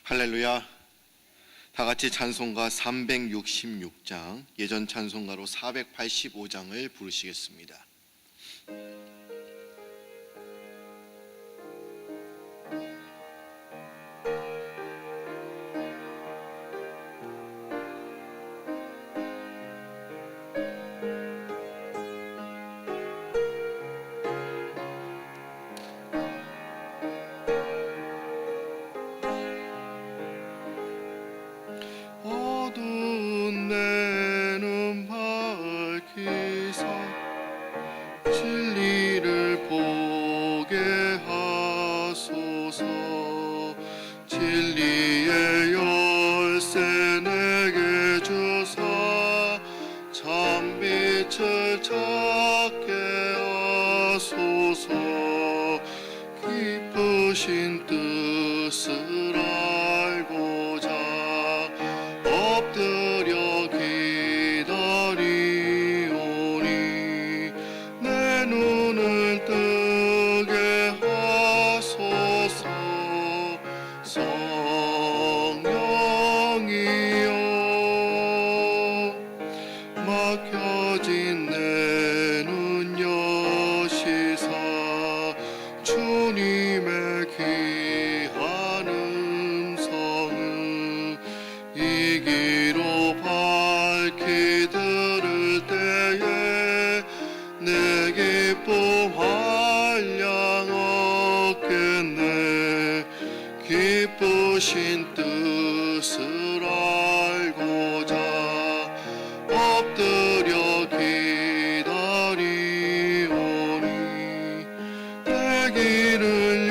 할렐루야. 다 같이 찬송가 366장, 예전 찬송가로 485장을 부르시겠습니다. 어두운 내 눈 밝히사 진리를 보게 하소서. 진리의 열쇠 내게 주사 참빛을 찾게 하소서. 기쁘신 뜻을 알고자 엎드려 기다리오니 내 눈을 뜨게 하소서. 성령이여 막혀진 내 눈 여시사 주님의 귀한 음성을 이 귀로 밝히 들을 때에 내 기쁨 한량 얻겠네. 기쁘신 뜻을 알고자 엎드려 기다리오니 내 길을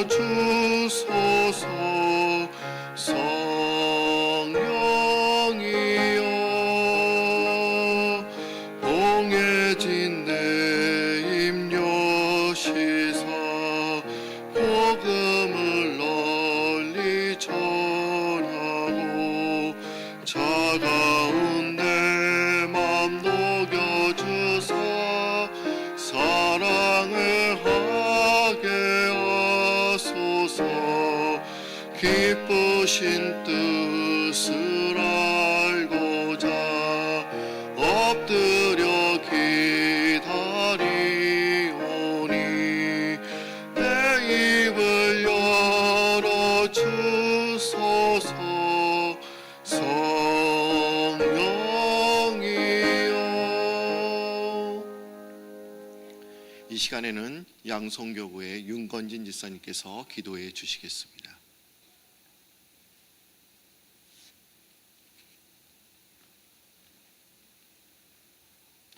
열어주소서. 성령이여 봉해진 내 입 여시사 복음을 널리 전하고 차가운 내 맘 녹여주사 사랑을 하게 하소서. 기쁘신 뜻을 알고자 엎드려 기다리오니 내 입을 열어주소서. 성령이여. 이 시간에는 양성교구의 윤건진 집사님께서 기도해 주시겠습니다.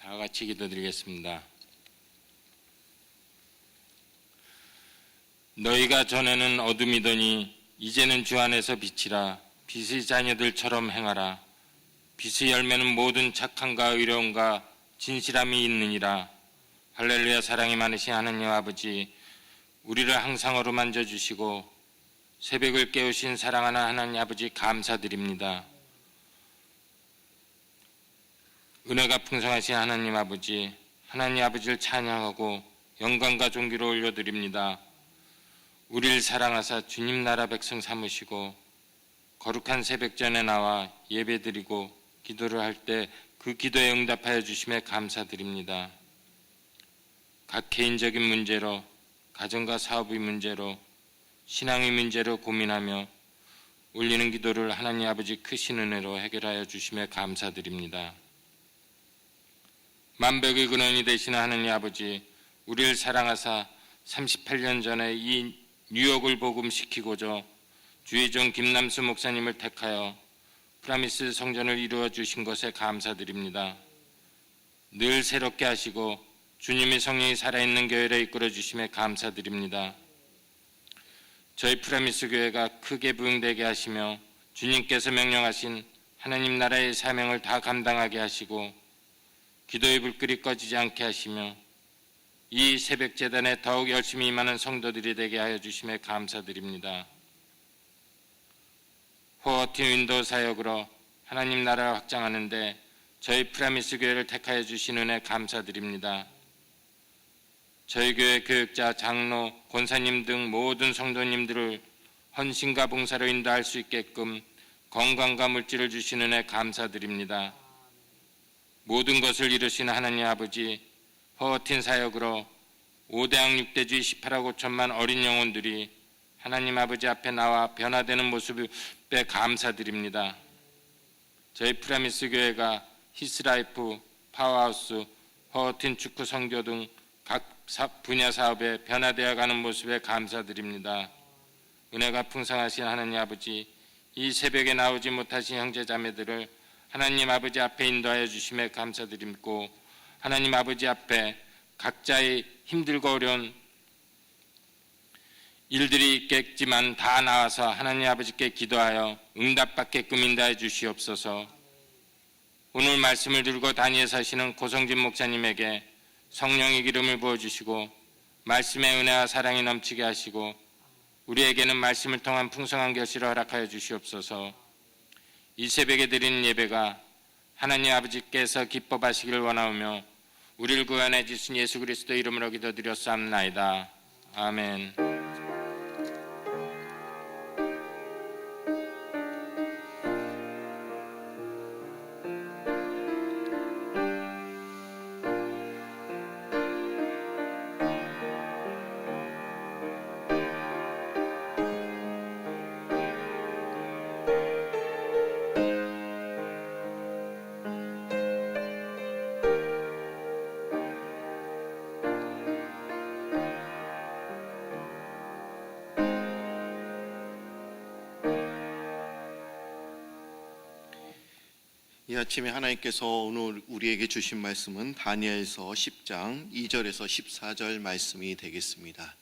다 같이 기도드리겠습니다. 너희가 전에는 어둠이더니 이제는 주 안에서 빛이라. 빛의 자녀들처럼 행하라. 빛의 열매는 모든 착함과 의로움과 진실함이 있느니라. 할렐루야. 사랑이 많으신 하나님 아버지, 우리를 항상 어루만져 주시고 새벽을 깨우신 사랑하는 하나님 아버지 감사드립니다. 은혜가 풍성하신 하나님 아버지, 하나님 아버지를 찬양하고 영광과 존귀를 올려드립니다. 우리를 사랑하사 주님 나라 백성 삼으시고 거룩한 새벽전에 나와 예배드리고 기도를 할 때 그 기도에 응답하여 주심에 감사드립니다. 각 개인적인 문제로, 가정과 사업의 문제로, 신앙의 문제로 고민하며 올리는 기도를 하나님 아버지 크신 은혜로 해결하여 주심에 감사드립니다. 만백의 근원이 되시는 하나님 아버지, 우리를 사랑하사 38년 전에 이 뉴욕을 복음시키고자 주의 종 김남수 목사님을 택하여 프라미스 성전을 이루어 주신 것에 감사드립니다. 늘 새롭게 하시고 주님의 성령이 살아있는 교회를 이끌어 주심에 감사드립니다. 저희 프라미스 교회가 크게 부흥되게 하시며 주님께서 명령하신 하나님 나라의 사명을 다 감당하게 하시고 기도의 불길이 꺼지지 않게 하시며 이 새벽 제단에 더욱 열심히 임하는 성도들이 되게 하여 주심에 감사드립니다. 호어틴 윈도우 사역으로 하나님 나라를 확장하는데 저희 프라미스 교회를 택하여 주신 은혜 감사드립니다. 저희 교회 교육자, 장로, 권사님 등 모든 성도님들을 헌신과 봉사로 인도할 수 있게끔 건강과 물질을 주시는 애 감사드립니다. 모든 것을 이루시는 하나님 아버지, 허어틴 사역으로 5대양 6대주의 18억 5천만 어린 영혼들이 하나님 아버지 앞에 나와 변화되는 모습에 감사드립니다. 저희 프라미스 교회가 히스라이프, 파워하우스, 허어틴 축구 성교 등 각 분야 사업에 변화되어가는 모습에 감사드립니다. 은혜가 풍성하신 하나님 아버지, 이 새벽에 나오지 못하신 형제자매들을 하나님 아버지 앞에 인도하여 주심에 감사드리고, 하나님 아버지 앞에 각자의 힘들고 어려운 일들이 있겠지만 다 나와서 하나님 아버지께 기도하여 응답받게끔 인도해 주시옵소서. 오늘 말씀을 들고 단위에 서시는 고성진 목사님에게 성령의 기름을 부어주시고 말씀의 은혜와 사랑이 넘치게 하시고 우리에게는 말씀을 통한 풍성한 결실을 허락하여 주시옵소서. 이 새벽에 드리는 예배가 하나님 아버지께서 기뻐하시기를 원하오며 우리를 구원해 주신 예수 그리스도 이름으로 기도드렸사옵나이다. 아멘. 이 아침에 하나님께서 오늘 우리에게 주신 말씀은 다니엘서 10장 2절에서 14절 말씀이 되겠습니다.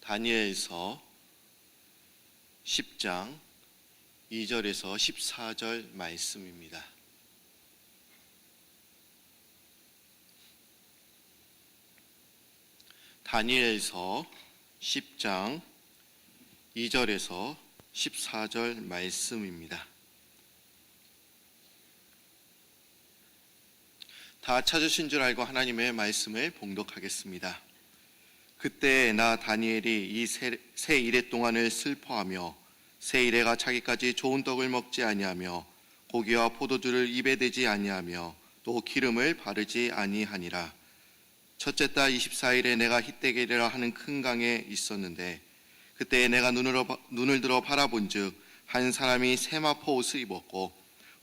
다니엘서 10장 2절에서 14절 말씀입니다. 다니엘서 10장 2절에서 14절 말씀입니다. 다 찾으신 줄 알고 하나님의 말씀을 봉독하겠습니다. 그때 나 다니엘이 이 새 이레 동안을 슬퍼하며 새 이레가 차기까지 좋은 떡을 먹지 아니하며 고기와 포도주를 입에 대지 아니하며 또 기름을 바르지 아니하니라. 첫째 달 24일에 내가 히데겔이라 하는 큰 강에 있었는데 그때 내가 눈을 들어 바라본즉 한 사람이 세마포 옷을 입었고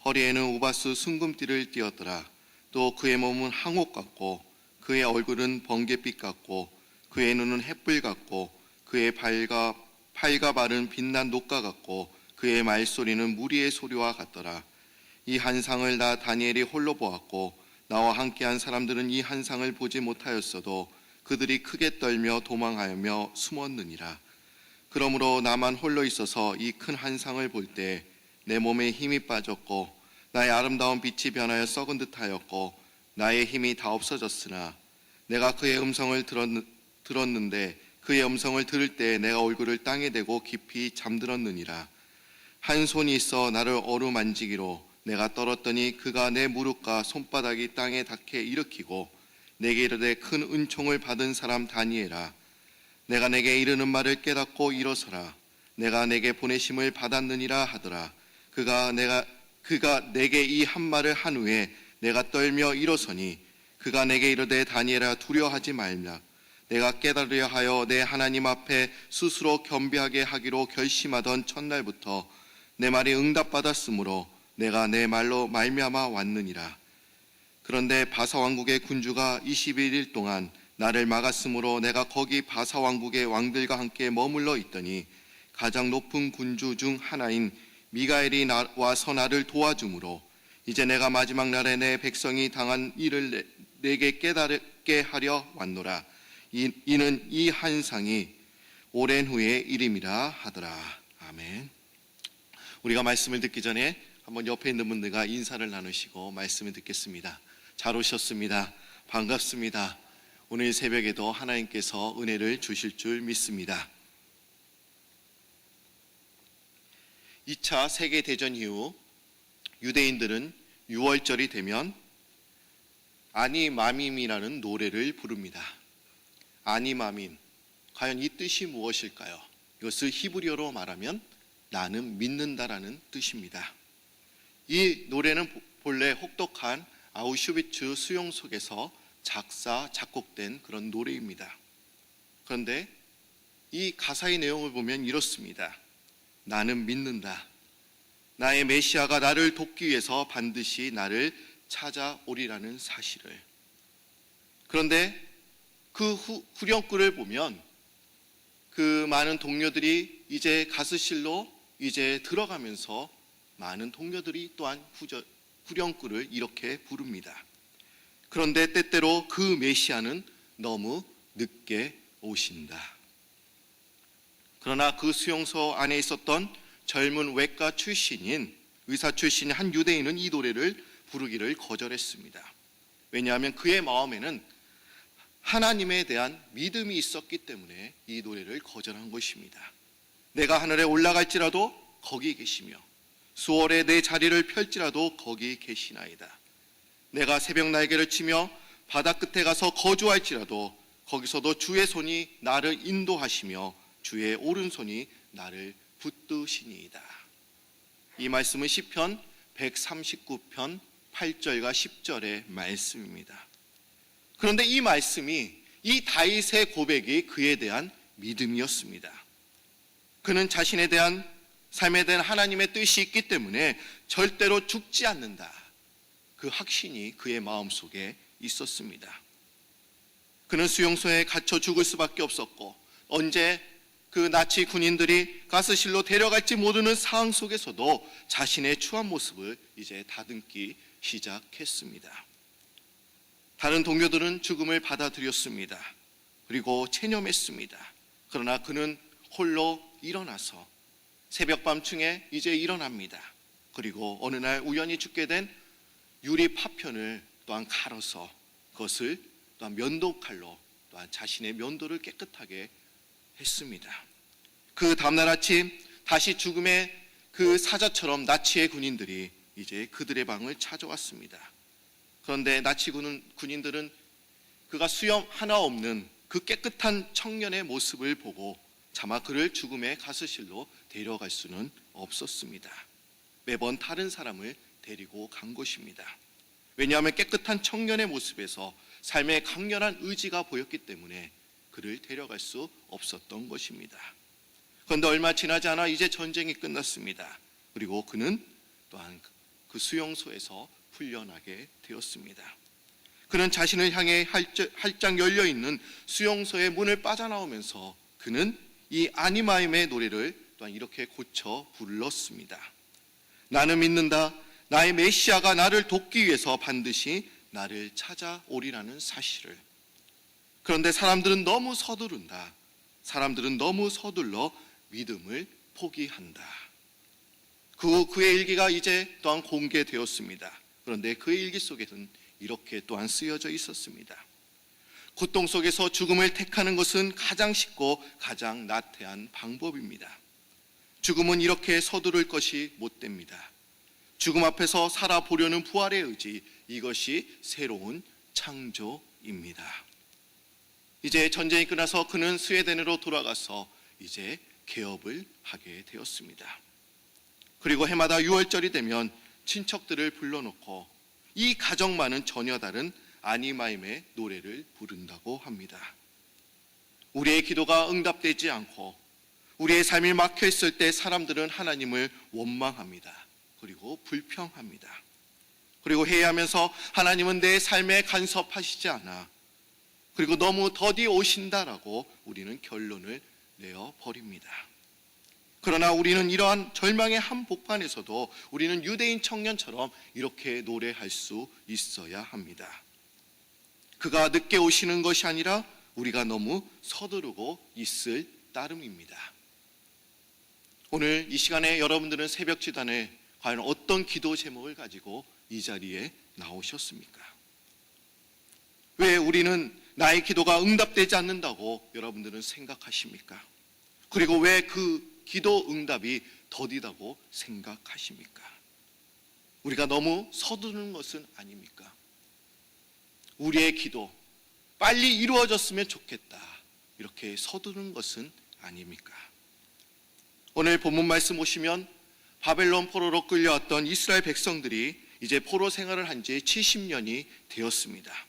허리에는 우바스 순금띠를 띠었더라. 또 그의 몸은 항옥 같고 그의 얼굴은 번갯빛 같고 그의 눈은 햇불 같고 그의 팔과 발은 빛난 녹과 같고 그의 말소리는 무리의 소리와 같더라. 이 한상을 나 다니엘이 홀로 보았고 나와 함께한 사람들은 이 한상을 보지 못하였어도 그들이 크게 떨며 도망하며 숨었느니라. 그러므로 나만 홀로 있어서 이 큰 한상을 볼 때 내 몸에 힘이 빠졌고 나의 아름다운 빛이 변하여 썩은 듯하였고 나의 힘이 다 없어졌으나 내가 그의 음성을 들었는데 그의 음성을 들을 때 내가 얼굴을 땅에 대고 깊이 잠들었느니라. 한 손이 있어 나를 어루만지기로 내가 떨었더니 그가 내 무릎과 손바닥이 땅에 닿게 일으키고 내게 이르되 큰 은총을 받은 사람 다니엘아, 내가 내게 이르는 말을 깨닫고 일어서라. 내가 내게 보내심을 받았느니라 하더라. 그가 내게 이 한 말을 한 후에 내가 떨며 일어서니 그가 내게 이르되 다니엘아 두려워하지 말라. 내가 깨달으려 하여 내 하나님 앞에 스스로 겸비하게 하기로 결심하던 첫날부터 내 말이 응답받았으므로 내가 내 말로 말미암아 왔느니라. 그런데 바사 왕국의 군주가 21일 동안 나를 막았으므로 내가 거기 바사 왕국의 왕들과 함께 머물러 있더니 가장 높은 군주 중 하나인 미가엘이 와서 나를 도와주므로 이제 내가 마지막 날에 내 백성이 당한 일을 내게 깨닫게 하려 왔노라. 이는 이 한상이 오랜 후의 일임이라 하더라. 아멘. 우리가 말씀을 듣기 전에 한번 옆에 있는 분들과 인사를 나누시고 말씀을 듣겠습니다. 잘 오셨습니다. 반갑습니다. 오늘 새벽에도 하나님께서 은혜를 주실 줄 믿습니다. 2차 세계대전 이후 유대인들은 6월절이 되면 아니마밈이라는 노래를 부릅니다. 아니마밈, 과연 이 뜻이 무엇일까요? 이것을 히브리어로 말하면 나는 믿는다라는 뜻입니다. 이 노래는 본래 혹독한 아우슈비츠 수용소에서 작사, 작곡된 그런 노래입니다. 그런데 이 가사의 내용을 보면 이렇습니다. 나는 믿는다. 나의 메시아가 나를 돕기 위해서 반드시 나를 찾아오리라는 사실을. 그런데 그 후렴구를 보면 그 많은 동료들이 이제 가스실로 이제 들어가면서 많은 동료들이 또한 후렴구를 이렇게 부릅니다. 그런데 때때로 그 메시아는 너무 늦게 오신다. 그러나 그 수용소 안에 있었던 젊은 외과 출신인 의사 출신인 한 유대인은 이 노래를 부르기를 거절했습니다. 왜냐하면 그의 마음에는 하나님에 대한 믿음이 있었기 때문에 이 노래를 거절한 것입니다. 내가 하늘에 올라갈지라도 거기 계시며 수월에 내 자리를 펼지라도 거기 계시나이다. 내가 새벽 날개를 치며 바다 끝에 가서 거주할지라도 거기서도 주의 손이 나를 인도하시며 주의 오른손이 나를 붙드시니이다. 이 말씀은 시편 139편 8절과 10절의 말씀입니다. 그런데 이 말씀이 이 다윗의 고백이 그에 대한 믿음이었습니다. 그는 자신에 대한 삶에 대한 하나님의 뜻이 있기 때문에 절대로 죽지 않는다. 그 확신이 그의 마음속에 있었습니다. 그는 수용소에 갇혀 죽을 수밖에 없었고 언제 그 나치 군인들이 가스실로 데려갈지 모르는 상황 속에서도 자신의 추한 모습을 이제 다듬기 시작했습니다. 다른 동료들은 죽음을 받아들였습니다. 그리고 체념했습니다. 그러나 그는 홀로 일어나서 새벽밤중에 이제 일어납니다. 그리고 어느 날 우연히 죽게 된 유리 파편을 또한 갈아서 그것을 또한 면도칼로 또한 자신의 면도를 깨끗하게 했습니다. 그 다음날 아침 다시 죽음의 그 사자처럼 나치의 군인들이 이제 그들의 방을 찾아왔습니다. 그런데 나치 군인들은 그가 수염 하나 없는 그 깨끗한 청년의 모습을 보고 차마 그를 죽음의 가스실로 데려갈 수는 없었습니다. 매번 다른 사람을 데리고 간 것입니다. 왜냐하면 깨끗한 청년의 모습에서 삶의 강렬한 의지가 보였기 때문에 그를 데려갈 수 없었던 것입니다. 그런데 얼마 지나지 않아 이제 전쟁이 끝났습니다. 그리고 그는 또한 그 수용소에서 풀려나게 되었습니다. 그는 자신을 향해 활짝 열려있는 수용소의 문을 빠져나오면서 그는 이 아니마임의 노래를 또한 이렇게 고쳐 불렀습니다. 나는 믿는다. 나의 메시아가 나를 돕기 위해서 반드시 나를 찾아오리라는 사실을. 그런데 사람들은 너무 서두른다. 사람들은 너무 서둘러 믿음을 포기한다. 그의 일기가 이제 또한 공개되었습니다. 그런데 그의 일기 속에는 이렇게 또한 쓰여져 있었습니다. 고통 속에서 죽음을 택하는 것은 가장 쉽고 가장 나태한 방법입니다. 죽음은 이렇게 서두를 것이 못됩니다. 죽음 앞에서 살아보려는 부활의 의지, 이것이 새로운 창조입니다. 이제 전쟁이 끝나서 그는 스웨덴으로 돌아가서 이제 개업을 하게 되었습니다. 그리고 해마다 6월절이 되면 친척들을 불러놓고 이 가정만은 전혀 다른 아니마임의 노래를 부른다고 합니다. 우리의 기도가 응답되지 않고 우리의 삶이 막혀있을 때 사람들은 하나님을 원망합니다. 그리고 불평합니다. 그리고 회의하면서 하나님은 내 삶에 간섭하시지 않아. 그리고 너무 더디 오신다라고 우리는 결론을 내어버립니다. 그러나 우리는 이러한 절망의 한복판에서도 우리는 유대인 청년처럼 이렇게 노래할 수 있어야 합니다. 그가 늦게 오시는 것이 아니라 우리가 너무 서두르고 있을 따름입니다. 오늘 이 시간에 여러분들은 새벽 기도에 과연 어떤 기도 제목을 가지고 이 자리에 나오셨습니까? 왜 우리는 나의 기도가 응답되지 않는다고 여러분들은 생각하십니까? 그리고 왜 그 기도 응답이 더디다고 생각하십니까? 우리가 너무 서두르는 것은 아닙니까? 우리의 기도 빨리 이루어졌으면 좋겠다, 이렇게 서두르는 것은 아닙니까? 오늘 본문 말씀 보시면 바벨론 포로로 끌려왔던 이스라엘 백성들이 이제 포로 생활을 한 지 70년이 되었습니다.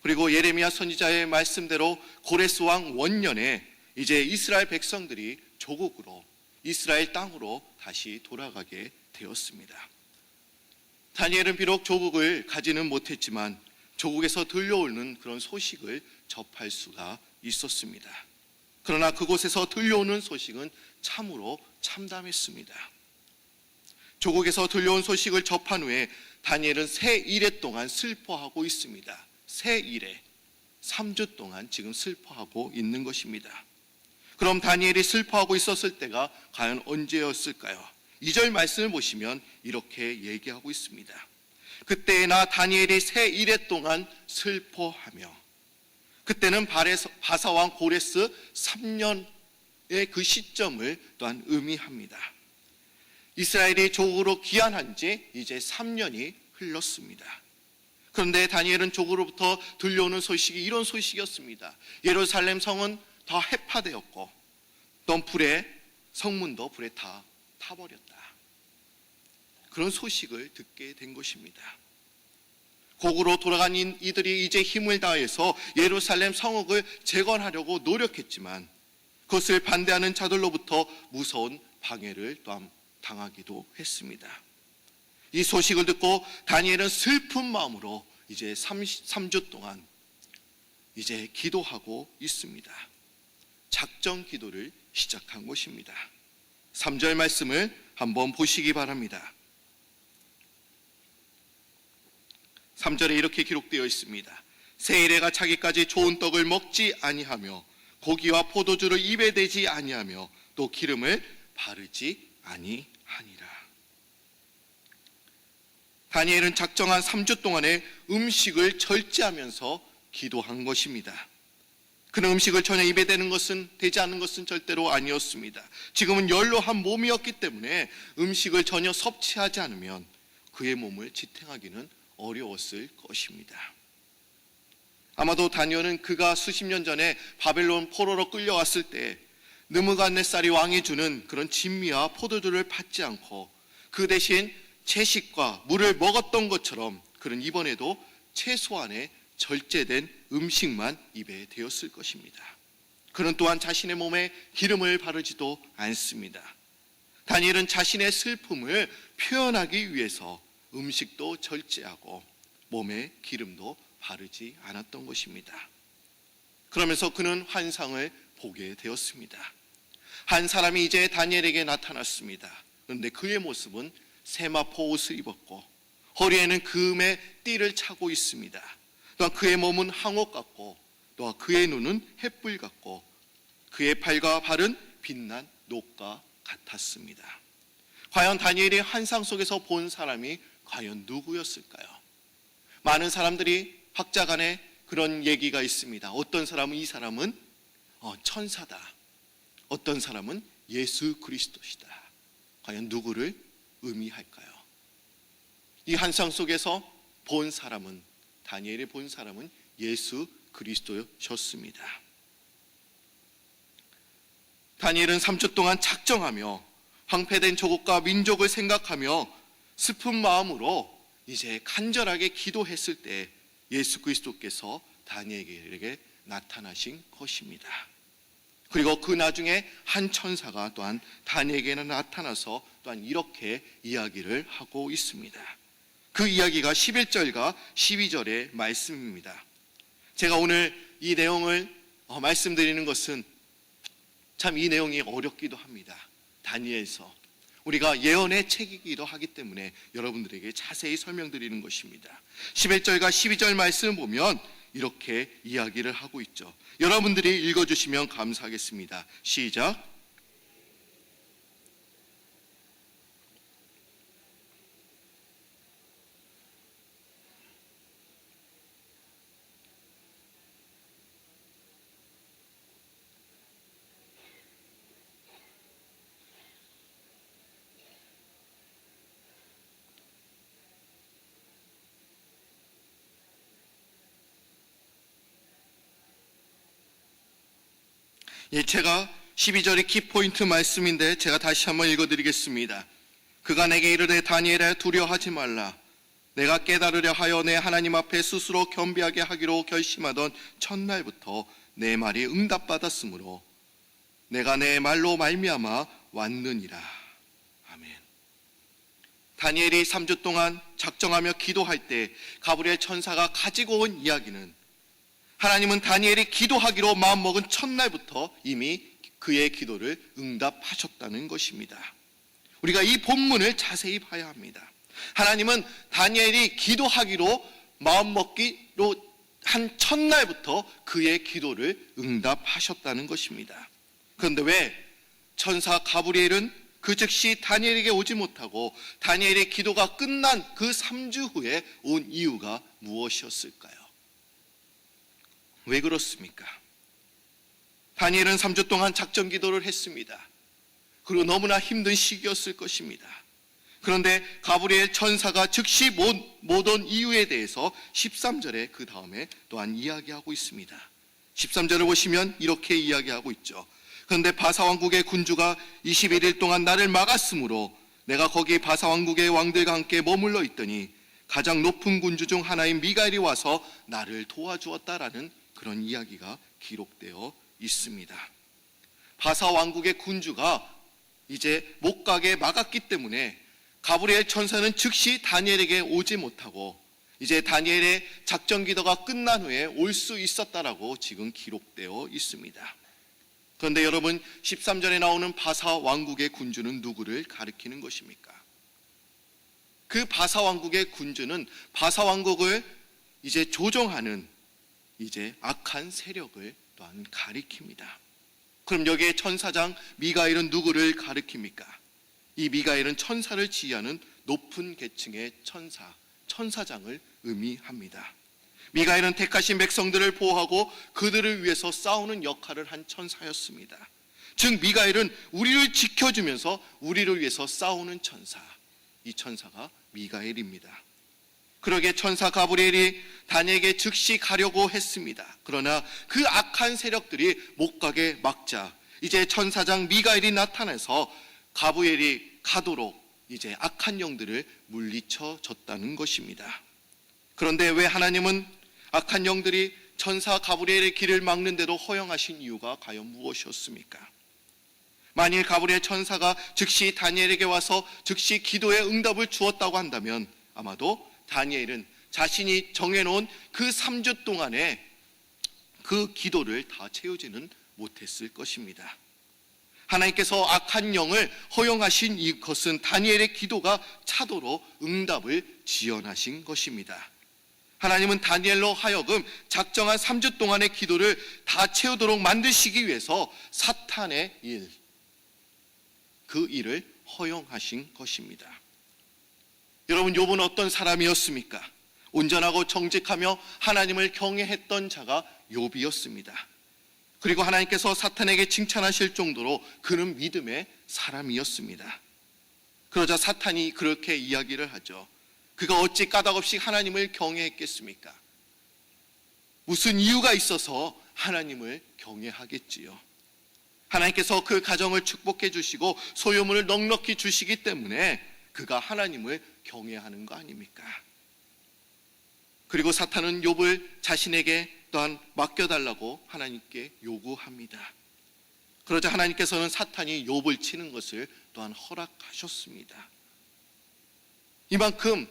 그리고 예레미야 선지자의 말씀대로 고레스 왕 원년에 이제 이스라엘 백성들이 조국으로 이스라엘 땅으로 다시 돌아가게 되었습니다. 다니엘은 비록 조국을 가지는 못했지만 조국에서 들려오는 그런 소식을 접할 수가 있었습니다. 그러나 그곳에서 들려오는 소식은 참으로 참담했습니다. 조국에서 들려온 소식을 접한 후에 다니엘은 새 이래 동안 슬퍼하고 있습니다. 새 이래 3주 동안 지금 슬퍼하고 있는 것입니다. 그럼 다니엘이 슬퍼하고 있었을 때가 과연 언제였을까요? 2절 말씀을 보시면 이렇게 얘기하고 있습니다. 그때 나 다니엘이 새 이래 동안 슬퍼하며, 그때는 바사왕 고레스 3년의 그 시점을 또한 의미합니다. 이스라엘이 조국으로 귀환한 지 이제 3년이 흘렀습니다. 그런데 다니엘은 조국으로부터 들려오는 소식이 이런 소식이었습니다. 예루살렘 성은 다 해파되었고 또 성문도 불에 다 타버렸다. 그런 소식을 듣게 된 것입니다. 고국으로 돌아간 이들이 이제 힘을 다해서 예루살렘 성읍을 재건하려고 노력했지만 그것을 반대하는 자들로부터 무서운 방해를 또한 당하기도 했습니다. 이 소식을 듣고 다니엘은 슬픈 마음으로 이제 3주 동안 이제 기도하고 있습니다. 작정 기도를 시작한 것입니다. 3절 말씀을 한번 보시기 바랍니다. 3절에 이렇게 기록되어 있습니다. 새 이래가 차기까지 좋은 떡을 먹지 아니하며 고기와 포도주를 입에 대지 아니하며 또 기름을 바르지 아니하니라. 다니엘은 작정한 3주 동안의 음식을 절제하면서 기도한 것입니다. 그는 음식을 전혀 입에 되지 않는 것은 절대로 아니었습니다. 지금은 연로한 몸이었기 때문에 음식을 전혀 섭취하지 않으면 그의 몸을 지탱하기는 어려웠을 것입니다. 아마도 다니엘은 그가 수십 년 전에 바벨론 포로로 끌려왔을 때 느부갓네살이 왕이 주는 그런 진미와 포도주를 받지 않고 그 대신 채식과 물을 먹었던 것처럼 그는 이번에도 최소한의 절제된 음식만 입에 대었을 것입니다. 그는 또한 자신의 몸에 기름을 바르지도 않습니다. 다니엘은 자신의 슬픔을 표현하기 위해서 음식도 절제하고 몸에 기름도 바르지 않았던 것입니다. 그러면서 그는 환상을 보게 되었습니다. 한 사람이 이제 다니엘에게 나타났습니다. 그런데 그의 모습은 세마포 옷을 입었고 허리에는 금의 띠를 차고 있습니다. 또한 그의 몸은 항옥 같고 또한 그의 눈은 햇불 같고 그의 팔과 발은 빛난 녹과 같았습니다. 과연 다니엘이 환상 속에서 본 사람이 과연 누구였을까요? 많은 사람들이 학자 간에 그런 얘기가 있습니다. 어떤 사람은 이 사람은 천사다. 어떤 사람은 예수 그리스도시다. 과연 누구를 의미할까요? 이 환상 속에서 본 사람은, 다니엘이 본 사람은 예수 그리스도셨습니다. 다니엘은 3주 동안 작정하며 황폐된 조국과 민족을 생각하며 슬픈 마음으로 이제 간절하게 기도했을 때 예수 그리스도께서 다니엘에게 나타나신 것입니다. 그리고 그 나중에 한 천사가 또한 다니엘에게 나타나서 또한 이렇게 이야기를 하고 있습니다. 그 이야기가 11절과 12절의 말씀입니다. 제가 오늘 이 내용을 말씀드리는 것은 참 이 내용이 어렵기도 합니다. 다니엘서 우리가 예언의 책이기도 하기 때문에 여러분들에게 자세히 설명드리는 것입니다. 11절과 12절 말씀을 보면 이렇게 이야기를 하고 있죠. 여러분들이 읽어주시면 감사하겠습니다. 시작. 제가 12절이 키포인트 말씀인데 제가 다시 한번 읽어드리겠습니다. 그가 내게 이르되 다니엘아 두려워하지 말라. 내가 깨달으려 하여 내 하나님 앞에 스스로 겸비하게 하기로 결심하던 첫날부터 내 말이 응답받았으므로 내가 내 말로 말미암아 왔느니라. 아멘. 다니엘이 3주 동안 작정하며 기도할 때 가브리엘 천사가 가지고 온 이야기는, 하나님은 다니엘이 기도하기로 마음먹은 첫날부터 이미 그의 기도를 응답하셨다는 것입니다. 우리가 이 본문을 자세히 봐야 합니다. 하나님은 다니엘이 기도하기로 마음먹기로 한 첫날부터 그의 기도를 응답하셨다는 것입니다. 그런데 왜 천사 가브리엘은 그 즉시 다니엘에게 오지 못하고 다니엘의 기도가 끝난 그 3주 후에 온 이유가 무엇이었을까요? 왜 그렇습니까? 다니엘은 3주 동안 작전 기도를 했습니다. 그리고 너무나 힘든 시기였을 것입니다. 그런데 가브리엘 천사가 즉시 못 온 이유에 대해서 13절에 그 다음에 또한 이야기하고 있습니다. 13절을 보시면 이렇게 이야기하고 있죠. 그런데 바사왕국의 군주가 21일 동안 나를 막았으므로 내가 거기 바사왕국의 왕들과 함께 머물러 있더니 가장 높은 군주 중 하나인 미가엘이 와서 나를 도와주었다라는 그런 이야기가 기록되어 있습니다. 바사왕국의 군주가 이제 못 가게 막았기 때문에 가브리엘 천사는 즉시 다니엘에게 오지 못하고 이제 다니엘의 작전 기도가 끝난 후에 올 수 있었다라고 지금 기록되어 있습니다. 그런데 여러분, 13절에 나오는 바사 왕국의 군주는 누구를 가리키는 것입니까? 그 바사 왕국의 군주는 바사 왕국을 이제 조종하는 이제 악한 세력을 또한 가리킵니다. 그럼 여기에 천사장 미가엘은 누구를 가리킵니까? 이 미가엘은 천사를 지휘하는 높은 계층의 천사장을 의미합니다. 미가엘은 택하신 백성들을 보호하고 그들을 위해서 싸우는 역할을 한 천사였습니다. 즉 미가엘은 우리를 지켜주면서 우리를 위해서 싸우는 천사, 이 천사가 미가엘입니다. 그러게 천사 가브리엘이 다니엘에게 즉시 가려고 했습니다. 그러나 그 악한 세력들이 못 가게 막자 이제 천사장 미가엘이 나타나서 가브리엘이 가도록 이제 악한 영들을 물리쳐 줬다는 것입니다. 그런데 왜 하나님은 악한 영들이 천사 가브리엘의 길을 막는데도 허용하신 이유가 과연 무엇이었습니까? 만일 가브리엘 천사가 즉시 다니엘에게 와서 즉시 기도의 응답을 주었다고 한다면 아마도 다니엘은 자신이 정해놓은 그 3주 동안에 그 기도를 다 채우지는 못했을 것입니다. 하나님께서 악한 영을 허용하신 이것은 다니엘의 기도가 차도록 응답을 지연하신 것입니다. 하나님은 다니엘로 하여금 작정한 3주 동안의 기도를 다 채우도록 만드시기 위해서 사탄의 일, 그 일을 허용하신 것입니다. 여러분, 욥은 어떤 사람이었습니까? 온전하고 정직하며 하나님을 경외했던 자가 욥이었습니다. 그리고 하나님께서 사탄에게 칭찬하실 정도로 그는 믿음의 사람이었습니다. 그러자 사탄이 그렇게 이야기를 하죠. 그가 어찌 까닭없이 하나님을 경외했겠습니까? 무슨 이유가 있어서 하나님을 경외하겠지요. 하나님께서 그 가정을 축복해 주시고 소유물을 넉넉히 주시기 때문에 그가 하나님을 경외하는 거 아닙니까? 그리고 사탄은 욥을 자신에게 또한 맡겨달라고 하나님께 요구합니다. 그러자 하나님께서는 사탄이 욥을 치는 것을 또한 허락하셨습니다. 이만큼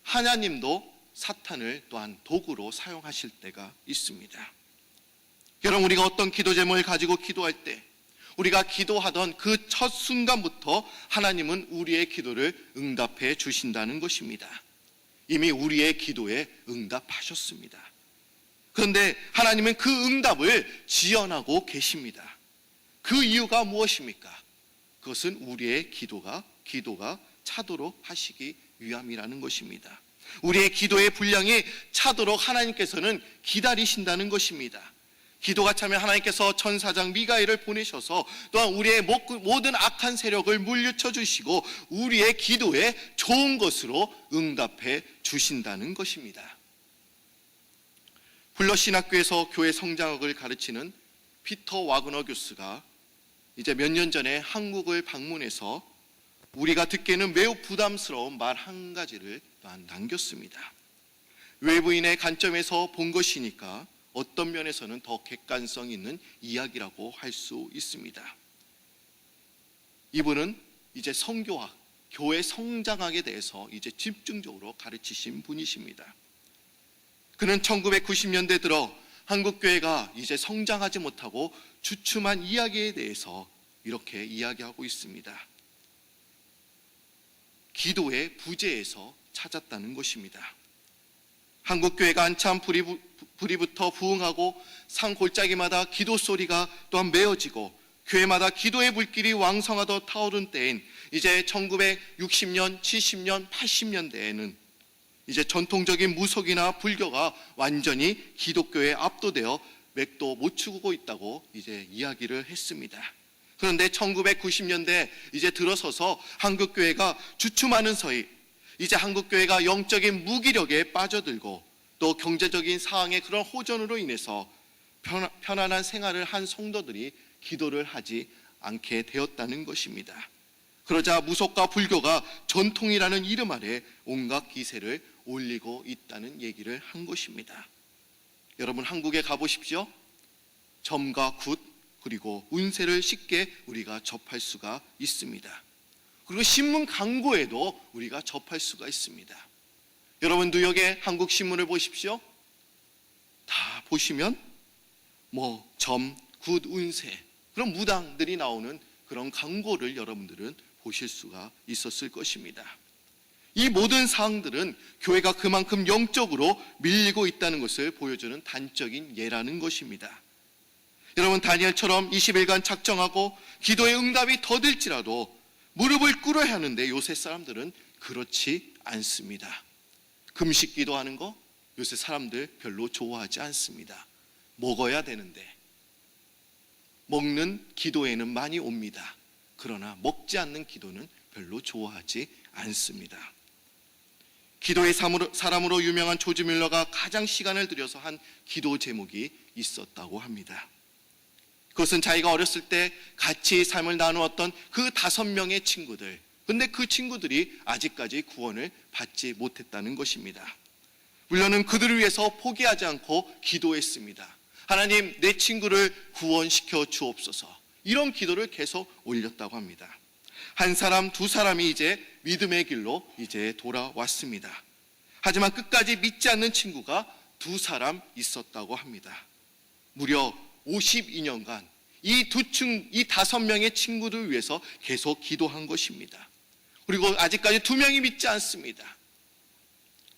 하나님도 사탄을 또한 도구로 사용하실 때가 있습니다. 여러분, 우리가 어떤 기도 제목을 가지고 기도할 때 우리가 기도하던 그 첫 순간부터 하나님은 우리의 기도를 응답해 주신다는 것입니다. 이미 우리의 기도에 응답하셨습니다. 그런데 하나님은 그 응답을 지연하고 계십니다. 그 이유가 무엇입니까? 그것은 우리의 기도가 차도록 하시기 위함이라는 것입니다. 우리의 기도의 분량이 차도록 하나님께서는 기다리신다는 것입니다. 기도가 차면 하나님께서 천사장 미가엘을 보내셔서 또한 우리의 모든 악한 세력을 물리쳐 주시고 우리의 기도에 좋은 것으로 응답해 주신다는 것입니다. 훌러 신학교에서 교회 성장학을 가르치는 피터 와그너 교수가 이제 몇 년 전에 한국을 방문해서 우리가 듣기에는 매우 부담스러운 말 한 가지를 또한 남겼습니다. 외부인의 관점에서 본 것이니까 어떤 면에서는 더 객관성 있는 이야기라고 할 수 있습니다. 이분은 이제 선교학, 교회 성장학에 대해서 이제 집중적으로 가르치신 분이십니다. 그는 1990년대 들어 한국교회가 이제 성장하지 못하고 주춤한 이야기에 대해서 이렇게 이야기하고 있습니다. 기도의 부재에서 찾았다는 것입니다. 한국교회가 한참 불이 붙어 부흥하고 산 골짜기마다 기도 소리가 또한 메어지고 교회마다 기도의 불길이 왕성하더 타오른 때인 이제 1960년, 70년, 80년대에는 이제 전통적인 무속이나 불교가 완전히 기독교에 압도되어 맥도 못 추고 있다고 이제 이야기를 했습니다. 그런데 1990년대 이제 들어서서 한국교회가 주춤하는 서이 이제 한국교회가 영적인 무기력에 빠져들고 또 경제적인 상황의 그런 호전으로 인해서 편안한 생활을 한 성도들이 기도를 하지 않게 되었다는 것입니다. 그러자 무속과 불교가 전통이라는 이름 아래 온갖 기세를 올리고 있다는 얘기를 한 것입니다. 여러분 한국에 가보십시오. 점과 굿 그리고 운세를 쉽게 우리가 접할 수가 있습니다. 그리고 신문 광고에도 우리가 접할 수가 있습니다. 여러분 뉴욕의 한국 신문을 보십시오. 다 보시면 점, 굿, 운세 그런 무당들이 나오는 그런 광고를 여러분들은 보실 수가 있었을 것입니다. 이 모든 사항들은 교회가 그만큼 영적으로 밀리고 있다는 것을 보여주는 단적인 예라는 것입니다. 여러분 다니엘처럼 20일간 작정하고 기도의 응답이 더딜지라도 무릎을 꿇어야 하는데 요새 사람들은 그렇지 않습니다. 금식 기도하는 거 요새 사람들 별로 좋아하지 않습니다. 먹어야 되는데 먹는 기도에는 많이 옵니다. 그러나 먹지 않는 기도는 별로 좋아하지 않습니다. 기도의 사람으로 유명한 조지 밀러가 가장 시간을 들여서 한 기도 제목이 있었다고 합니다. 그것은 자기가 어렸을 때 같이 삶을 나누었던 그 5명의 친구들, 근데 그 친구들이 아직까지 구원을 받지 못했다는 것입니다. 물론은 그들을 위해서 포기하지 않고 기도했습니다. 하나님, 내 친구를 구원시켜 주옵소서. 이런 기도를 계속 올렸다고 합니다. 한 사람, 두 사람이 이제 믿음의 길로 이제 돌아왔습니다. 하지만 끝까지 믿지 않는 친구가 2사람 있었다고 합니다. 무려 52년간 이 5명의 친구들 위해서 계속 기도한 것입니다. 그리고 아직까지 2명이 믿지 않습니다.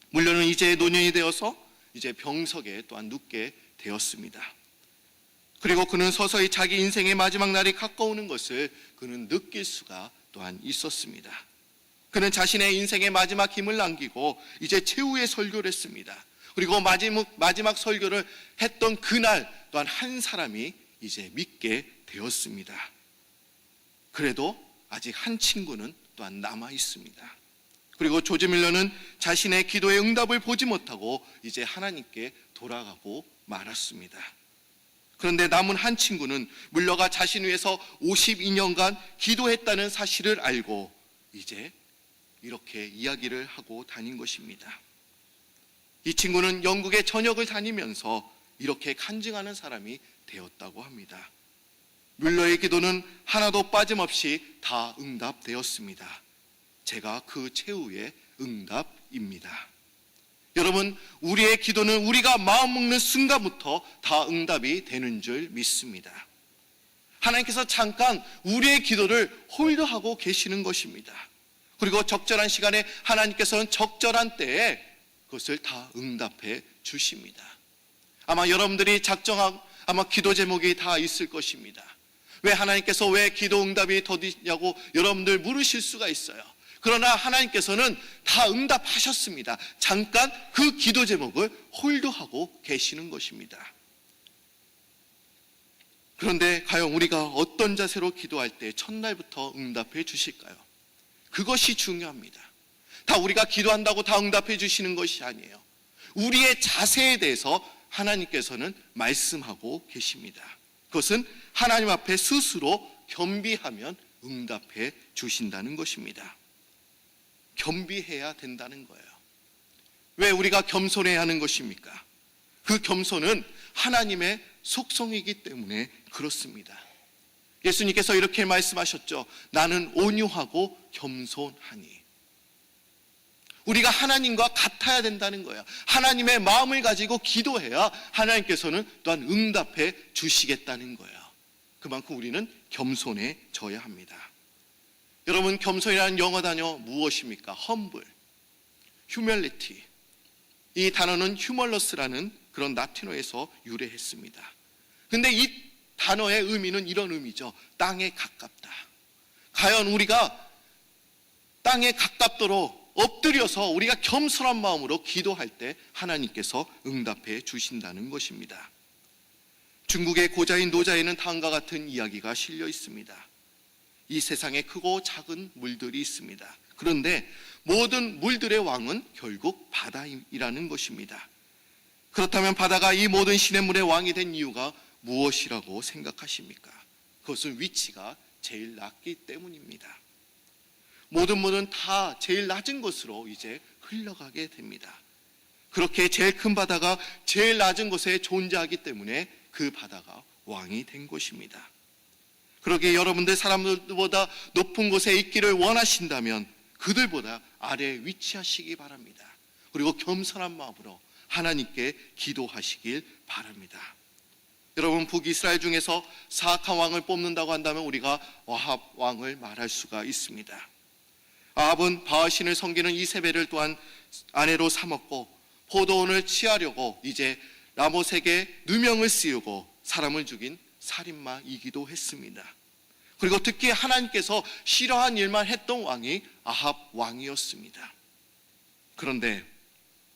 물론은 이제 노년이 되어서 이제 병석에 또한 눕게 되었습니다. 그리고 그는 서서히 자기 인생의 마지막 날이 가까우는 것을 그는 느낄 수가 또한 있었습니다. 그는 자신의 인생의 마지막 힘을 남기고 이제 최후의 설교를 했습니다. 그리고 마지막 설교를 했던 그날 또한 한 사람이 이제 믿게 되었습니다. 그래도 아직 한 친구는 또한 남아 있습니다. 그리고 조지 밀러는 자신의 기도의 응답을 보지 못하고 이제 하나님께 돌아가고 말았습니다. 그런데 남은 한 친구는 밀러가 자신 위해서 52년간 기도했다는 사실을 알고 이제 이렇게 이야기를 하고 다닌 것입니다. 이 친구는 영국의 전역을 다니면서 이렇게 간증하는 사람이 되었다고 합니다. 밀러의 기도는 하나도 빠짐없이 다 응답되었습니다. 제가 그 최후의 응답입니다. 여러분, 우리의 기도는 우리가 마음먹는 순간부터 다 응답이 되는 줄 믿습니다. 하나님께서 잠깐 우리의 기도를 홀드하고 계시는 것입니다. 그리고 적절한 시간에 하나님께서는 적절한 때에 그것을 다 응답해 주십니다. 아마 여러분들이 아마 기도 제목이 다 있을 것입니다. 왜 하나님께서 왜 기도 응답이 더디냐고 여러분들 물으실 수가 있어요. 그러나 하나님께서는 다 응답하셨습니다. 잠깐 그 기도 제목을 홀드하고 계시는 것입니다. 그런데 과연 우리가 어떤 자세로 기도할 때 첫날부터 응답해 주실까요? 그것이 중요합니다. 다 우리가 기도한다고 다 응답해 주시는 것이 아니에요. 우리의 자세에 대해서 하나님께서는 말씀하고 계십니다. 그것은 하나님 앞에 스스로 겸비하면 응답해 주신다는 것입니다. 겸비해야 된다는 거예요. 왜 우리가 겸손해야 하는 것입니까? 그 겸손은 하나님의 속성이기 때문에 그렇습니다. 예수님께서 이렇게 말씀하셨죠. 나는 온유하고 겸손하니. 우리가 하나님과 같아야 된다는 거예요. 하나님의 마음을 가지고 기도해야 하나님께서는 또한 응답해 주시겠다는 거예요. 그만큼 우리는 겸손해져야 합니다. 여러분, 겸손이라는 영어 단어 무엇입니까? humble, humility. 이 단어는 휴멀러스라는 그런 라틴어에서 유래했습니다. 근데 이 단어의 의미는 이런 의미죠. 땅에 가깝다. 과연 우리가 땅에 가깝도록 엎드려서 우리가 겸손한 마음으로 기도할 때 하나님께서 응답해 주신다는 것입니다. 중국의 고자인 노자에는 다음과 같은 이야기가 실려 있습니다. 이 세상에 크고 작은 물들이 있습니다. 그런데 모든 물들의 왕은 결국 바다이라는 것입니다. 그렇다면 바다가 이 모든 시냇물의 왕이 된 이유가 무엇이라고 생각하십니까? 그것은 위치가 제일 낮기 때문입니다. 모든 물은 다 제일 낮은 곳으로 이제 흘러가게 됩니다. 그렇게 제일 큰 바다가 제일 낮은 곳에 존재하기 때문에 그 바다가 왕이 된 것입니다. 그러기에 여러분들 사람들보다 높은 곳에 있기를 원하신다면 그들보다 아래에 위치하시기 바랍니다. 그리고 겸손한 마음으로 하나님께 기도하시길 바랍니다. 여러분, 북이스라엘 중에서 사악한 왕을 뽑는다고 한다면 우리가 아합 왕을 말할 수가 있습니다. 아합은 바알신을 섬기는 이세벨을 또한 아내로 삼았고 포도원을 취하려고 이제 라못에게 누명을 씌우고 사람을 죽인 살인마이기도 했습니다. 그리고 특히 하나님께서 싫어한 일만 했던 왕이 아합 왕이었습니다. 그런데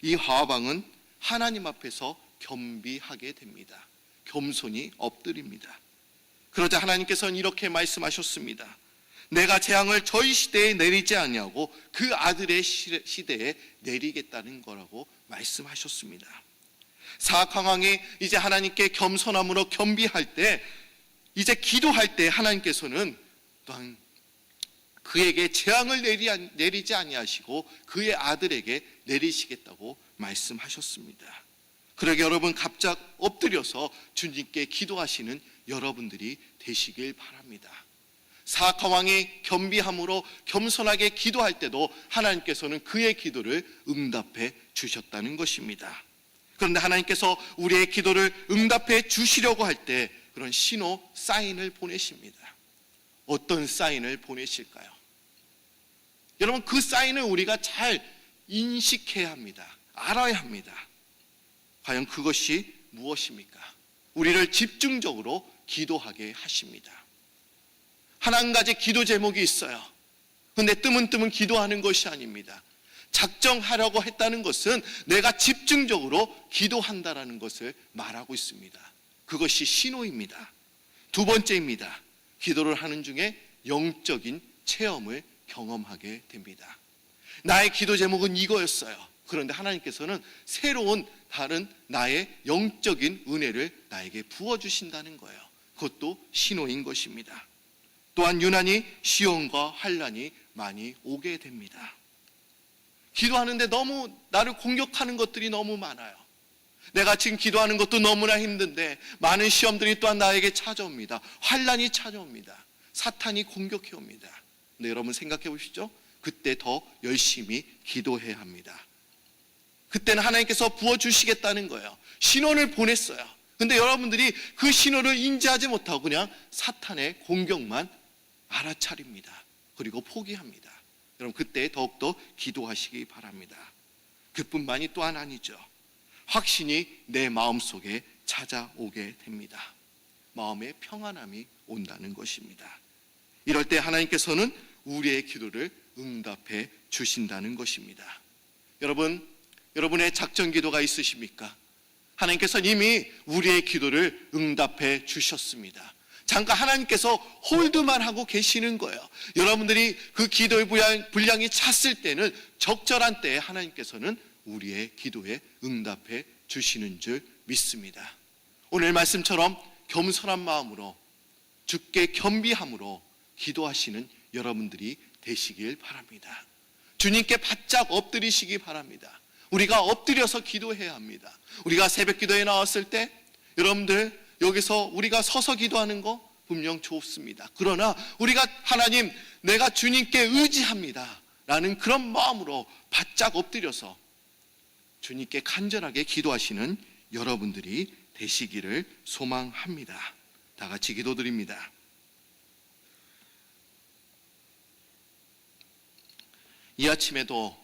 이 아합 왕은 하나님 앞에서 겸비하게 됩니다. 겸손히 엎드립니다. 그러자 하나님께서는 이렇게 말씀하셨습니다. 내가 재앙을 저희 시대에 내리지 아니하고 그 아들의 시대에 내리겠다는 거라고 말씀하셨습니다. 사악한 왕이 이제 하나님께 겸손함으로 겸비할 때, 이제 기도할 때 하나님께서는 또한 그에게 재앙을 내리지 아니하시고 그의 아들에게 내리시겠다고 말씀하셨습니다. 그러게 여러분, 갑작 엎드려서 주님께 기도하시는 여러분들이 되시길 바랍니다. 사악한 왕이 겸비함으로 겸손하게 기도할 때도 하나님께서는 그의 기도를 응답해 주셨다는 것입니다. 그런데 하나님께서 우리의 기도를 응답해 주시려고 할 때 그런 신호, 사인을 보내십니다. 어떤 사인을 보내실까요? 여러분, 그 사인을 우리가 잘 인식해야 합니다. 알아야 합니다. 과연 그것이 무엇입니까? 우리를 집중적으로 기도하게 하십니다. 한 가지 기도 제목이 있어요. 그런데 뜨문뜨문 기도하는 것이 아닙니다. 작정하려고 했다는 것은 내가 집중적으로 기도한다라는 것을 말하고 있습니다. 그것이 신호입니다. 두 번째입니다. 기도를 하는 중에 영적인 체험을 경험하게 됩니다. 나의 기도 제목은 이거였어요. 그런데 하나님께서는 새로운 다른 나의 영적인 은혜를 나에게 부어주신다는 거예요. 그것도 신호인 것입니다. 또한 유난히 시험과 환난이 많이 오게 됩니다. 기도하는데 너무 나를 공격하는 것들이 너무 많아요. 내가 지금 기도하는 것도 너무나 힘든데 많은 시험들이 또한 나에게 찾아옵니다. 환난이 찾아옵니다. 사탄이 공격해 옵니다. 근데 여러분 생각해 보시죠. 그때 더 열심히 기도해야 합니다. 그때는 하나님께서 부어주시겠다는 거예요. 신호를 보냈어요. 근데 여러분들이 그 신호를 인지하지 못하고 그냥 사탄의 공격만 알아차립니다. 그리고 포기합니다. 여러분, 그때 더욱더 기도하시기 바랍니다. 그뿐만이 또한 아니죠. 확신이 내 마음속에 찾아오게 됩니다. 마음의 평안함이 온다는 것입니다. 이럴 때 하나님께서는 우리의 기도를 응답해 주신다는 것입니다. 여러분, 여러분의 작전 기도가 있으십니까? 하나님께서는 이미 우리의 기도를 응답해 주셨습니다. 잠깐 하나님께서 홀드만 하고 계시는 거예요. 여러분들이 그 기도의 분량이 찼을 때는, 적절한 때에 하나님께서는 우리의 기도에 응답해 주시는 줄 믿습니다. 오늘 말씀처럼 겸손한 마음으로 주께 겸비함으로 기도하시는 여러분들이 되시길 바랍니다. 주님께 바짝 엎드리시기 바랍니다. 우리가 엎드려서 기도해야 합니다. 우리가 새벽 기도에 나왔을 때 여러분들 여기서 우리가 서서 기도하는 거 분명 좋습니다. 그러나 우리가 하나님, 내가 주님께 의지합니다 라는 그런 마음으로 바짝 엎드려서 주님께 간절하게 기도하시는 여러분들이 되시기를 소망합니다. 다 같이 기도드립니다. 이 아침에도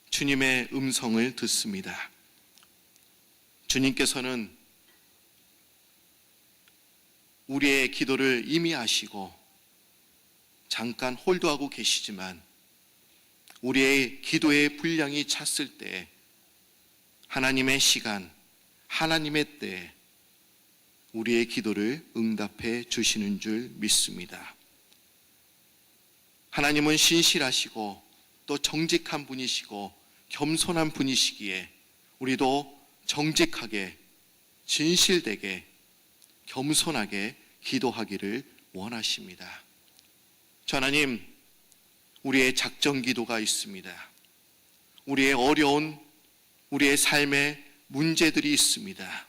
주님의 음성을 듣습니다. 주님께서는 우리의 기도를 이미 아시고 잠깐 홀드하고 계시지만 우리의 기도의 분량이 찼을 때 하나님의 시간, 하나님의 때 우리의 기도를 응답해 주시는 줄 믿습니다. 하나님은 신실하시고 또 정직한 분이시고 겸손한 분이시기에 우리도 정직하게, 진실되게, 겸손하게 기도하기를 원하십니다. 하나님, 우리의 작정 기도가 있습니다. 우리의 어려운, 우리의 삶의 문제들이 있습니다.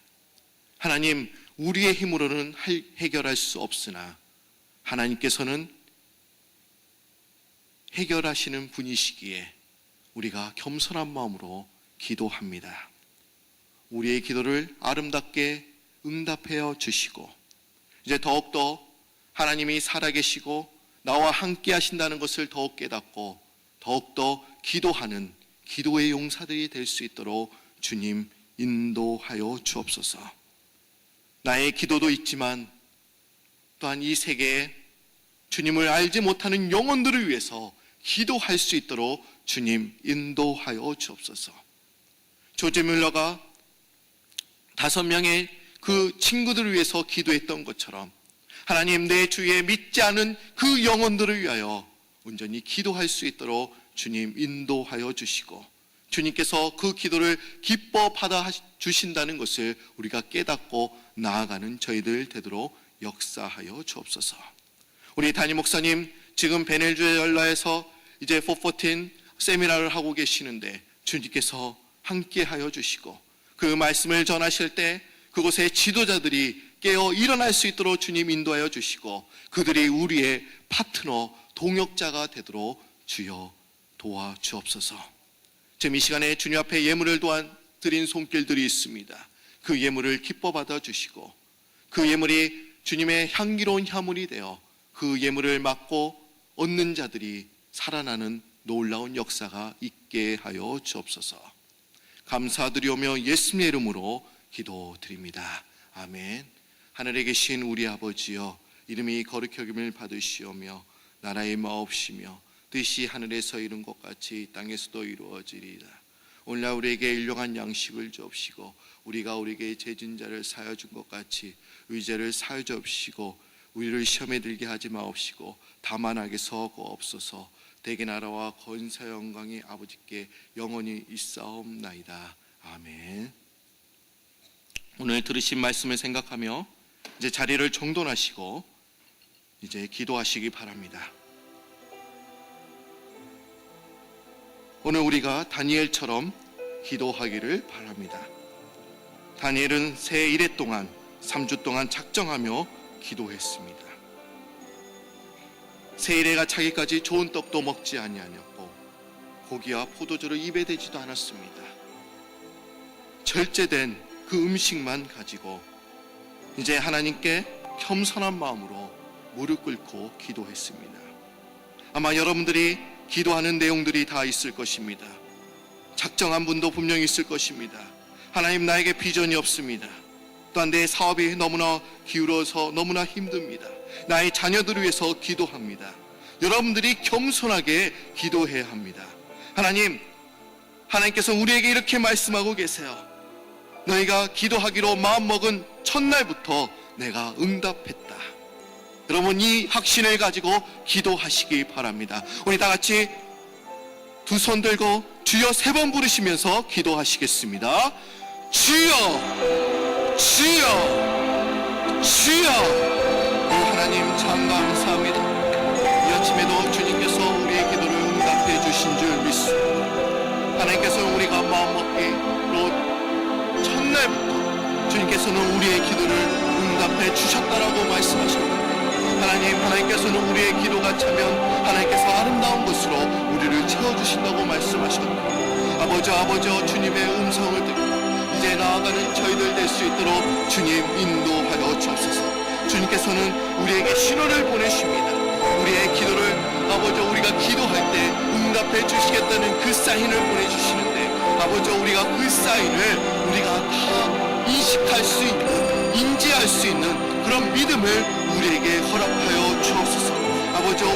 하나님, 우리의 힘으로는 해결할 수 없으나 하나님께서는 해결하시는 분이시기에 우리가 겸손한 마음으로 기도합니다. 우리의 기도를 아름답게 응답하여 주시고 이제 더욱더 하나님이 살아계시고 나와 함께 하신다는 것을 더욱 깨닫고 더욱더 기도하는 기도의 용사들이 될 수 있도록 주님 인도하여 주옵소서. 나의 기도도 있지만 또한 이 세계에 주님을 알지 못하는 영혼들을 위해서 기도할 수 있도록 주님 인도하여 주옵소서. 조지 뮬러가 5명의 그 친구들을 위해서 기도했던 것처럼 하나님, 내 주위에 믿지 않은 그 영혼들을 위하여 온전히 기도할 수 있도록 주님 인도하여 주시고 주님께서 그 기도를 기뻐 받아 주신다는 것을 우리가 깨닫고 나아가는 저희들 되도록 역사하여 주옵소서. 우리 담임 목사님 지금 베네수엘라에서 이제 414 세미나를 하고 계시는데 주님께서 함께하여 주시고 그 말씀을 전하실 때 그곳의 지도자들이 깨어 일어날 수 있도록 주님 인도하여 주시고 그들이 우리의 파트너, 동역자가 되도록 주여 도와주옵소서. 지금 이 시간에 주님 앞에 예물을 드린 손길들이 있습니다. 그 예물을 기뻐 받아 주시고 그 예물이 주님의 향기로운 향물이 되어 그 예물을 맡고 얻는 자들이 살아나는 놀라운 역사가 있게 하여 주옵소서. 감사드리오며 예수님의 이름으로 기도드립니다. 아멘. 하늘에 계신 우리 아버지여, 이름이 거룩히 여김을 받으시오며 나라의 마옵시며 뜻이 하늘에서 이룬 것 같이 땅에서도 이루어지리이다. 오늘날 우리에게 일용한 양식을 주옵시고 우리가 우리에게 죄진 자를 사하여 준 것 같이 우리 죄를 사하여 주옵시고 우리를 시험에 들게 하지 마옵시고 다만 악에서 구하옵소서. 대개 나라와 권세 영광이 아버지께 영원히 있사옵나이다. 아멘. 오늘 들으신 말씀을 생각하며 이제 자리를 정돈하시고 이제 기도하시기 바랍니다. 오늘 우리가 다니엘처럼 기도하기를 바랍니다. 다니엘은 새 이래 동안 3주 동안 작정하며 기도했습니다. 새 이래가 차기까지 좋은 떡도 먹지 아니하였고 고기와 포도주를 입에 대지도 않았습니다. 절제된 그 음식만 가지고 이제 하나님께 겸손한 마음으로 무릎 꿇고 기도했습니다. 아마 여러분들이 기도하는 내용들이 다 있을 것입니다. 작정한 분도 분명히 있을 것입니다. 하나님, 나에게 비전이 없습니다. 또한 내 사업이 너무나 기울어서 너무나 힘듭니다. 나의 자녀들을 위해서 기도합니다. 여러분들이 겸손하게 기도해야 합니다. 하나님께서 우리에게 이렇게 말씀하고 계세요. 너희가 기도하기로 마음먹은 첫날부터 내가 응답했다. 여러분, 이 확신을 가지고 기도하시기 바랍니다. 우리 다 같이 두 손 들고 주여 3번 부르시면서 기도하시겠습니다. 주여, 주여, 주여. 오 하나님 참 감사합니다. 이 아침에도 주님께서 우리의 기도를 응답해 주신 줄 믿습니다. 하나님께서 우리가 마음먹기로 첫날부터 주님께서는 우리의 기도를 응답해 주셨다라고 말씀하셨는데, 하나님께서는 우리의 기도가 차면 하나님께서 아름다운 것으로 우리를 채워주신다고 말씀하셨는데, 아버지 주님의 음성을 듣고 이제 나아가는 저희들 될 수 있도록 주님 인도하여 주옵소서. 주님께서는 우리에게 신호를 보내십니다. 우리의 기도를 우리가 기도할 때 응답해 주시겠다는 그 사인을 보내주시는데, 우리가 그 사인을 우리가 다 인식할 수 있는, 인지할 수 있는 그런 믿음을 우리에게 허락하여 주옵소서.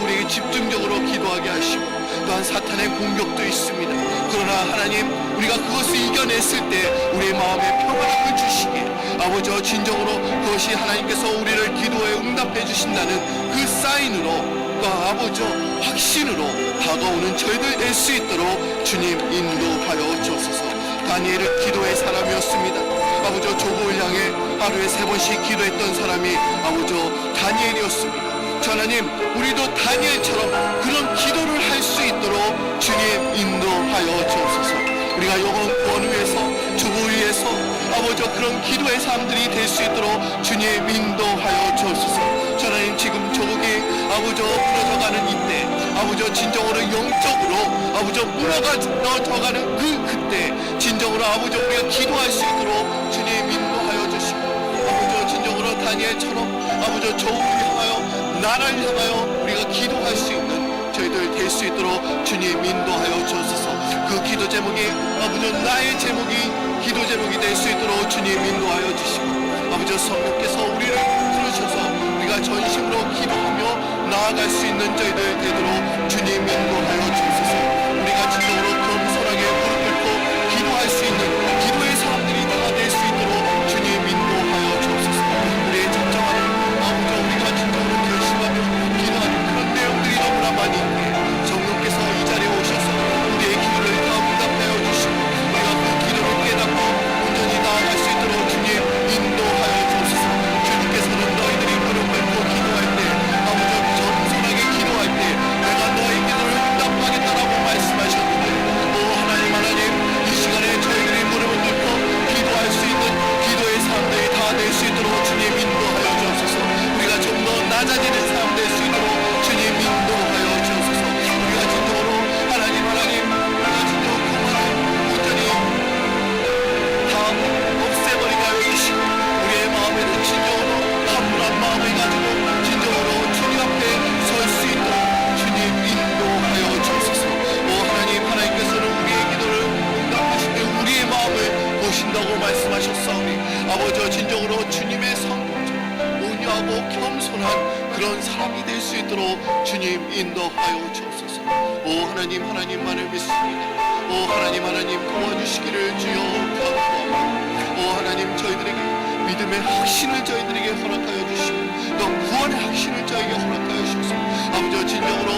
우리에게 집중적으로 기도하게 하시고, 또한 사탄의 공격도 있습니다. 그러나 하나님, 우리가 그것을 이겨냈을 때 우리의 마음에 평안함을 주시기에 진정으로 그것이 하나님께서 우리를 기도에 응답해 주신다는 그 사인으로, 확신으로 다가오는 저희들 될 수 있도록 주님 인도하여 주옵소서. 다니엘은 기도의 사람이었습니다. 조국을 향해 하루에 3번씩 기도했던 사람이 다니엘이었습니다. 하나님, 우리도 다니엘처럼 그런 기도를 할 수 있도록 주님 인도하여 주옵소서. 우리가 영혼 구원을 위해서, 주부를 위해서 그런 기도의 사람들이 될 수 있도록 주님 인도하여 주옵소서. 하나님, 지금 조국이 무너져가는 이때, 진정으로 영적으로 무너져가는 그때 진정으로 우리가 기도할 수 있도록 주님 인도하여 주시고, 진정으로 다니엘처럼 조국을 향하여, 나라를 향하여 우리가 기도할 수 있는 저희들 될 수 있도록 주님 인도하여 주옵소서. 그 기도 제목이 나의 제목이 기도 제목이 될 수 있도록 주님 인도하여 주시고, 성령께서 우리를 들으셔서 우리가 전심으로 기도하며 나아갈 수 있는 저희들 되도록 주님 인도하여 주옵소서. 우리가 진정으로 겸손하게 무릎 꿇고 기도할 수 있는 기도의 사람들이 다 될 수 있도록 주님 인도하여 주옵소서. 우리의 적정하는 우리가 진정으로 결심하며 기도하는 그런 내용들이 너무나 많이 있기에 성령께서 이 자리에 오셔서 우리의 기도를 다 응답하여 주시고, 우리가 그 기도를 깨닫고 온전히 나아갈 수 있도록 주님 인도하여 주옵소서. 주님께서는 너희들이 무릎 꿇고 기도할 때, 겸손하게 기도할 때 내가 너의 기도를 응답하겠다라고 말씀하셨는데, 하나님, 이 시간에 저희들이 무릎을 꿇고 기도할 수 있는 기도의 사람들이 다 될 수 있도록 주님 인도하여 주옵소서. 우리가 좀 더 낮아지는 사람 될 수 있도록 주님 인도하여 주옵소서. 우리가 진정으로 우리가 진정으로 그만을 온전히 다 없애버리게 하여 주시고, 우리의 마음에는 진정으로 한분한 마음을 가지고 진정으로 주님 앞에 설 수 있도록 주님 인도하여 주옵소서. 하나님께서는 우리의 기도를 응답하시며 우리의 마음을 보신다고 말씀하셨사오니, 진정으로 주님의 성품처럼 온유하고 겸손한 그런 사람이 될 수 있도록 주님 인도하여 주옵소서. 하나님만을 믿습니다. 하나님 도와주시기를 주여 간구합니다. 하나님, 저희들에게 믿음의 확신을 저희들에게 허락하여 주시고, 또 구원의 확신을 저에게 허락하여 주소서. 진정으로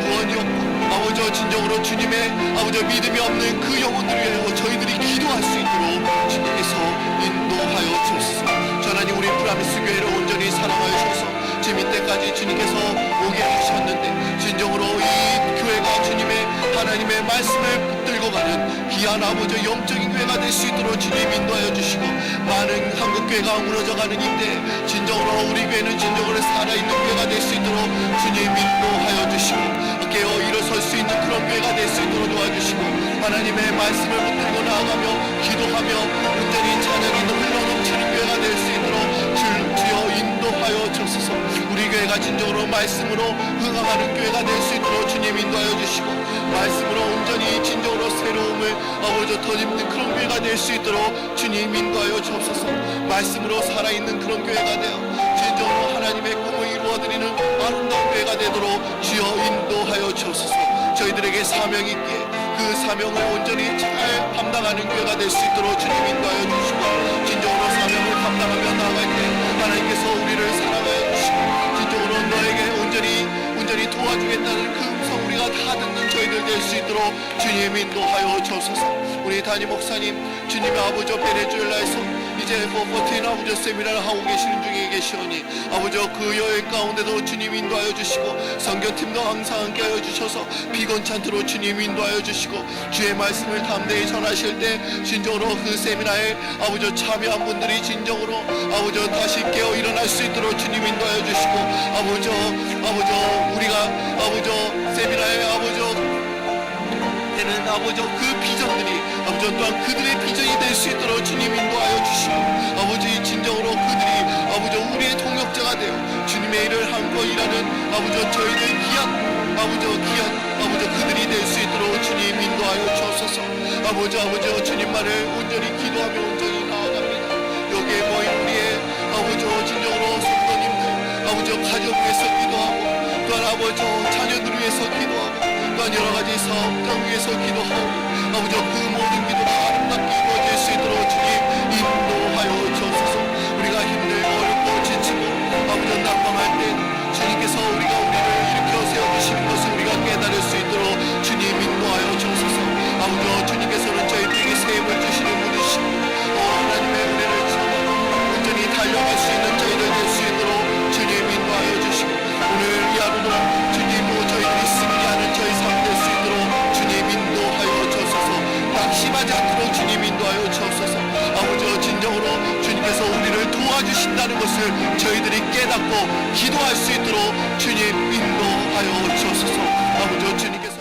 구원이었고, 진정으로 주님의 믿음이 없는 그 영혼들을 위하여 저희들이 기도할 수 있도록 주님께서 인도하여 주옵소서. 하나님, 우리 프라미스 교회를 온전히 사랑하여 주셔서 지금 이때까지 주님께서 오게 하셨는데, 진정으로 이 교회가 하나님의 말씀을 붙들고 가는 귀한 영적인 교회가 될 수 있도록 주님 인도하여 주시고, 많은 한국 교회가 무너져가는 이때 진정으로 우리 교회는 진정으로 살아있는 교회가 될 수 있도록 주님 인도하여 주시고, 깨어 일어설 수 있는 그런 교회가 될 수 있도록 도와주시고, 하나님의 말씀을 붙들고 나아가며 기도하며 온전히 찬양이 흘러넘치는 교회가 될 수 있도록 주여 인도하여 주소서. 우리 교회가 진정으로 말씀으로 흥하는 교회가 될 수 있도록 주님 인도하여 주시고, 말씀으로 온전히 진정으로 새로움을 덧입는 그런 교회가 될 수 있도록 주님 인도하여 주옵소서. 말씀으로 살아있는 그런 교회가 되어 진정으로 하나님의 꿈을 이루어드리는 아름다운 교회가 되도록 주여 인도하여 주옵소서. 저희들에게 사명이 있기에 그 사명을 온전히 잘 감당하는 교회가 될 수 있도록 주님 인도하여 주시고, 진정으로 사명을 감당하며 나아갈 때 하나님께서 우리를 사랑하여 주시고, 진정으로 너에게 온전히 도와주겠다는 그 음성 우리가 다 듣는 저희들 될 수 있도록 주님 인도하여 주옵소서. 우리 담임 목사님, 주님의 베네수엘라에서 이제 버틴 아버지 세미나를 하고 계시는 중에 계시오니 아버지 그 여행 가운데도 주님 인도하여 주시고 선교팀도 항상 함께하여 주셔서 비건찬트로 주님 인도하여 주시고 주의 말씀을 담대히 전하실 때 진정으로 그 세미나에 아버지 참여한 분들이 진정으로 아버지 다시 깨어 일어날 수 있도록 주님 인도하여 주시고 아버지 우리가 아버지 세미나에 아버지 되는 아버지 그 비전들이 아버지 또한 그들의 비전이 될 수 있도록 주님 인도하여 주시고 아버지 진정으로 그들이 아버지 우리의 동역자가 되어 주님의 일을 함께 일하는 아버지 저희들 귀한 아버지 그들이 될 수 있도록 주님 인도하여 주옵소서. 아버지 주님만을 온전히 기도하며 온전히 나아갑니다. 여기에 모인 우리의 아버지 진정으로 성도님들 아버지 가족 위해서 기도하고 또한 아버지 자녀들 위해서 기도하고 또한 여러 가지 사업장 위해서 기도하고 아버지 그 모든 기도가 아름답게 이루어질 수 있도록 주님 인도하여 주옵소서. 우리가 힘들고 어렵고 지치고 아버지 난감할 때 주님께서 우리를 일으켜 세워주시는 것을 우리가 깨달을 수 있도록 주님 인도하여 주옵소서. 아버지 주님께서는 저희들에게 새 힘을 주시는 분이시고 하나님의 은혜를 참고 온전히 달려갈 수 있는 저희들 될 수 있도록 주님 인도하여 주시고 오늘 이 하루도 주님 저희들이 승리하는 저희 삶 될 수 있도록 주님 인도하여 주옵소서. 낙심하지 않도록 주님 인도하여 주옵소서. 아버지 진정으로 주님께서 우리를 도와주신다는 것을 저희들이 깨닫고 기도할 수 있도록 주님 인도하여 주옵소서. 아버지 주님께서